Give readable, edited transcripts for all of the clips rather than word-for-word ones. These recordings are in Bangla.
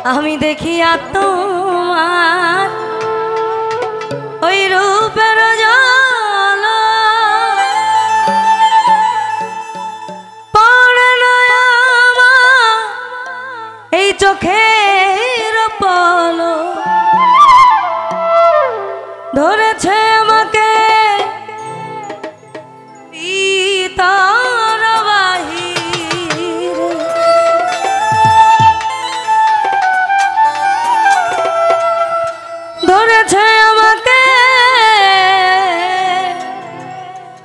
আমি দেখিয়া তোমার ওই রূপের জল পড়ে না আমার এই চোখের পলো ধরেছে আমাকে ভিতর বাহিরে ধরেছে আমাকে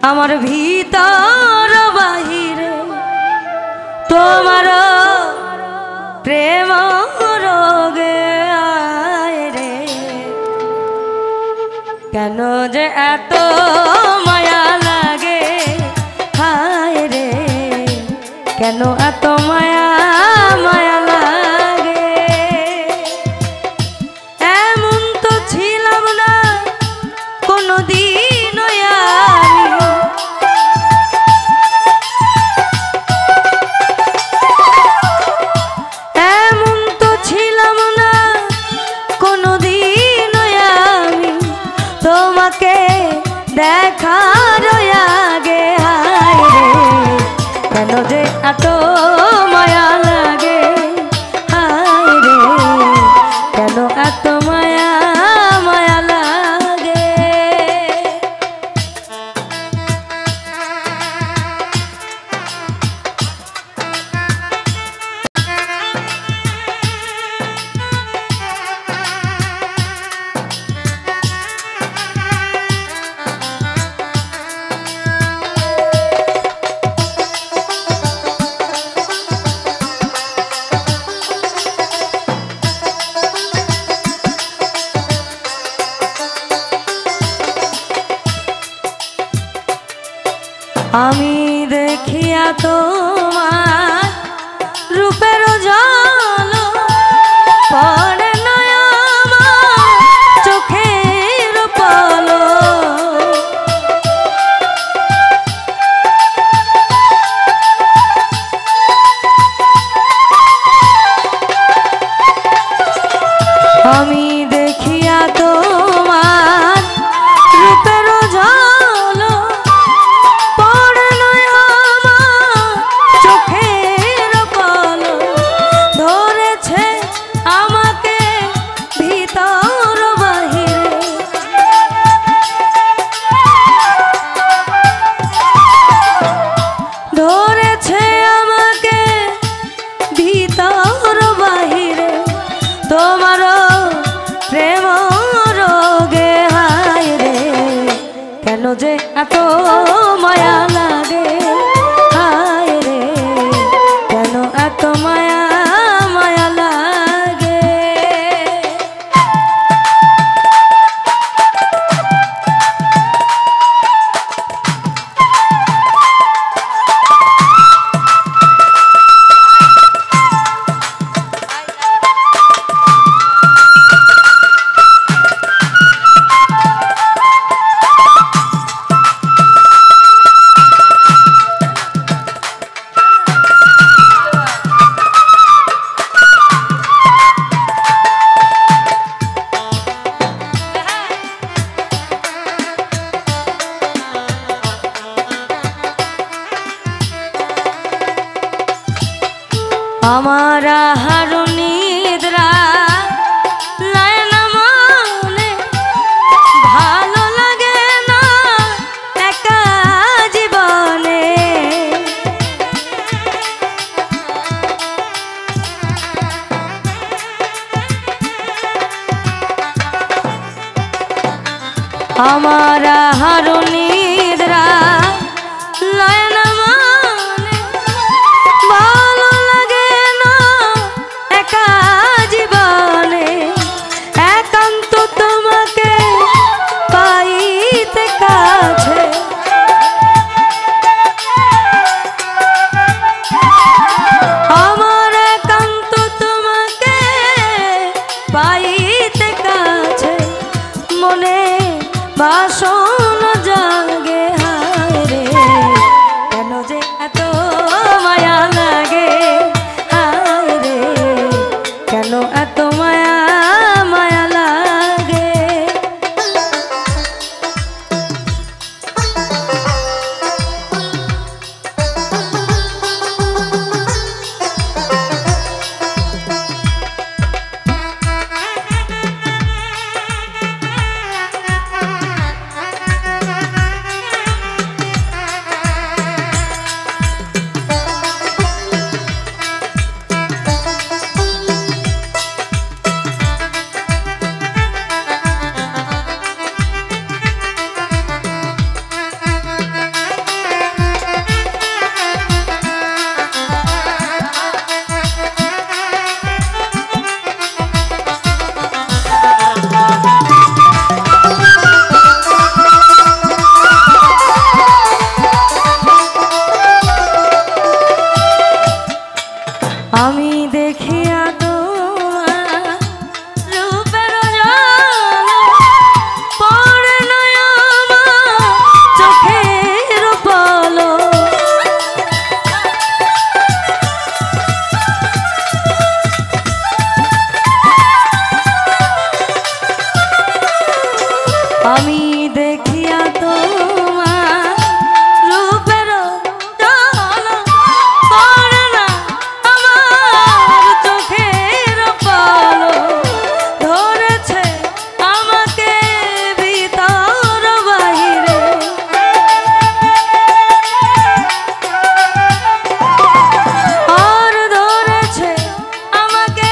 আমার ভিতর বাহিরে তোমার প্রেম রোগে আয় রে কেন যে এত মায়া লাগে হায় রে কেন এত মায়া মায়া লাগে এমন তো ছিলাম না কোনোদিন এমন তো ছিলাম না কোনোদিন আমি তোমাকে দেখার আগে হায় রে কেন যে এত মায়া লাগে হায় রে কেন এত মায়া মায়া লাগে আমি দেখিয়া তোমার রূপের জল পড়ে না আমার চোখের পলো আমি দেখিয়া তোমার রূপের জল তোমার প্রেম রোগে হায় রে কেন যে এত মায়া লাগে হায় রে কেন এত মায়া মায়া লাগে আমার হারু নিদ্রা লায় না মনে ভালো লাগে না একা জীবনে আমার হারু নিদ্রা লায় না মনে ভালো লাগে না একা জীবনে একান্ত তোমাকে পাইতে কাছে আমার একান্ত তোমাকে পাইতে কাছে মনে বাসনা জাগে হায় রে কেন যে এত মায়া লাগে হায় রে কেন এত মায়া মায়া লাগে। আমি দেখিয়া তোমার রূপের জ্বালা পড়ে না আমার চোখের পলক। আমি দেখিয়া তোমার রূপের জ্বালা পড়ে না আমার চোখের পলক। ধরেছে আমাকে ভিতর বাহিরে, আর ধরেছে আমাকে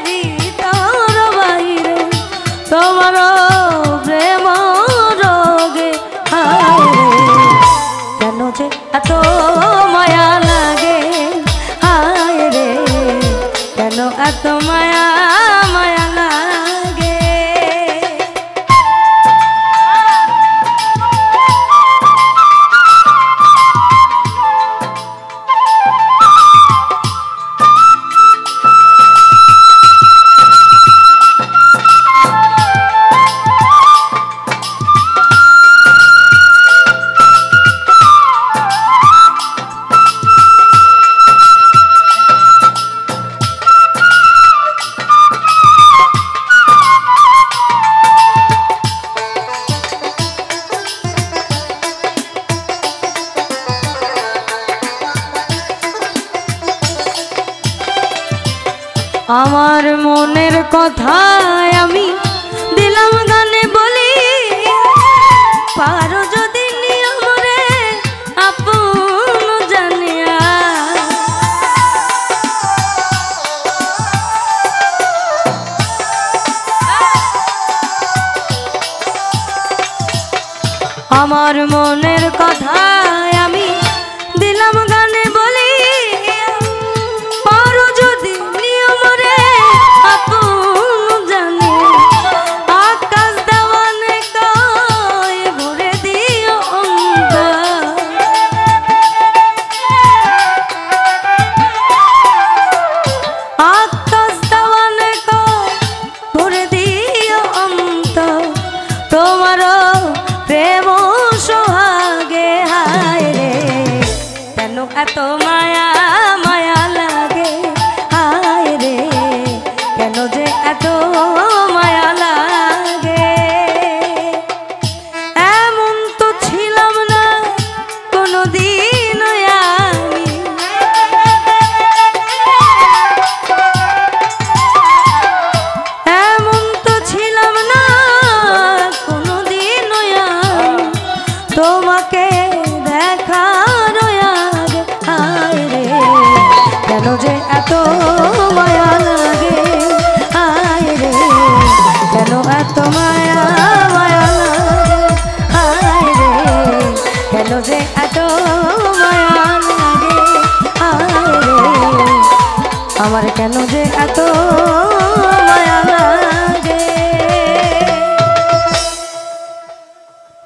ভিতর বাহিরে তোমার প্রেম রোগে। কেন যে এত মায়া লাগে, হায় রে কেন এত মায়া মায়া লাগে। আমার মনের কথা আমি দিলাম গানে বলি, পারো যদি নিয়ম রে আপন জানিয়া। আমার মনের কথা আমি দিলাম গানে বলি, পারো যদি নিয়ম রে আপন জানে। আকাশ দেওয়ানে কয় ভরে দিও অন্তর, আকাশ দেওয়ানে কয় ভরে দিও অন্তর। তোমার প্রেম সোহাগে, হায় রে কেন এত মায়া মায়া লাগে, হায় রে কেন যে এত মায়া লাগে। এমন তো ছিলাম না কোনোদিন আমি, এমন তো ছিলাম না কোনোদিন আমি তোমাকে দেখার আগে, হায় রে কেন যে এত মায়া লাগে, হায় রে কেন এত মায়া মায়া লাগে, হায় রে কেন যে এত মায়া লাগে, হায় রে আমার কেন যে এত